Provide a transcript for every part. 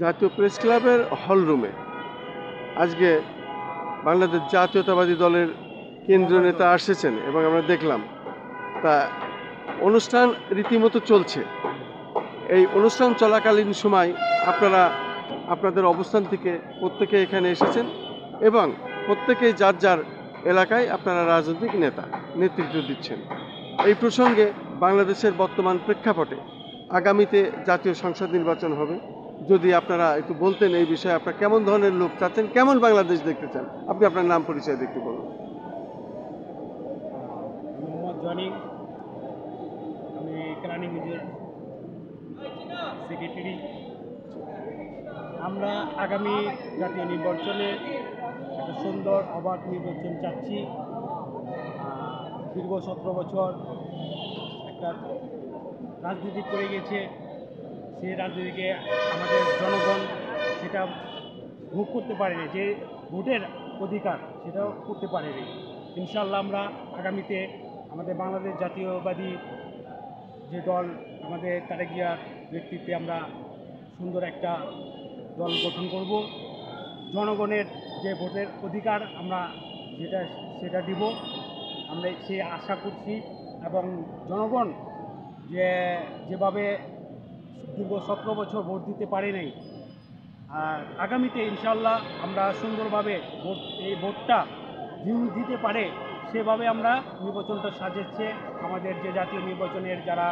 জাতীয় প্রেস ক্লাবের হল রুমে আজকে বাংলাদেশ জাতীয়তাবাদী দলের কেন্দ্রীয় নেতা এসেছেন এবং আমরা দেখলাম তা অনুষ্ঠান রীতিমতো চলছে। এই অনুষ্ঠান চলাকালীন সময় আপনারা আপনাদের অবস্থান থেকে প্রত্যেকে এখানে এসেছেন এবং প্রত্যেকেই যার যার এলাকায় আপনারা রাজনৈতিক নেতৃত্ব দিচ্ছেন। এই প্রসঙ্গে বাংলাদেশের বর্তমান প্রেক্ষাপটে আগামীতে জাতীয় সংসদ নির্বাচন হবে, যদি আপনারা একটু বলতেন এই বিষয়ে আপনারা কেমন ধরনের লোক চাচ্ছেন, কেমন বাংলাদেশ দেখতে চান, আপনি আপনার নাম পরিচয় একটু বলুন। মোহাম্মদ জনি, আমি কেরানি মিউজিয়াম সেক্রেটারি। আমরা আগামী জাতীয় নির্বাচনে একটা সুন্দর অবাধ নির্বাচন চাচ্ছি। দীর্ঘ 17 বছর একটা রাজনীতি করে গেছে, সেই রাজনীতিকে আমাদের জনগণ সেটা ভোগ করতে পারেনি, যে ভোটের অধিকার সেটাও করতে পারেনি। ইনশাআল্লাহ আমরা আগামীতে আমাদের বাংলাদেশ জাতীয়বাদী যে দল, আমাদের তারেক জিয়ার নেতৃত্বে আমরা সুন্দর একটা দল গঠন করব। জনগণের যে ভোটের অধিকার আমরা সেটা দিব, আমরা সে আশা করছি। এবং জনগণ যেভাবে দীর্ঘ 17 বছর ভোট দিতে পারে নাই, আর আগামীতে ইনশাআল্লাহ আমরা সুন্দরভাবে এই ভোটটা দিতে পারে সেভাবে আমরা নির্বাচনটা সাজাচ্ছে। আমাদের যে জাতীয় নির্বাচনের যারা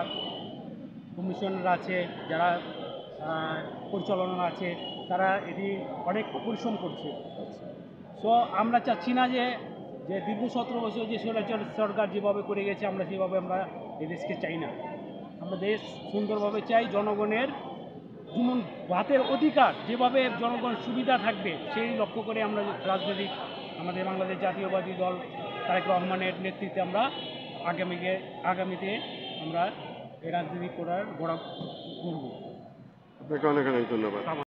কমিশনার আছে, যারা পরিচালনা আছে, তারা এটি অনেক পরিশ্রম করছে। সো আমরা চাচ্ছি না যে দীর্ঘ 17 বছর যে স্বৈরাচার সরকার যেভাবে করে গেছে, আমরা সেভাবে আমরা এই দেশকে চাই না। আমরা দেশ সুন্দরভাবে চাই, জনগণের যেমন ভাতের অধিকার, যেভাবে জনগণ সুবিধা থাকবে সেই লক্ষ্য করে আমরা রাজনৈতিক আমাদের বাংলাদেশ জাতীয়বাদী দল তারেক রহমানের নেতৃত্বে আমরা আগামীতে আমরা এই রাজনীতি করার গড়া করব। আপনাকে অনেক অনেক ধন্যবাদ।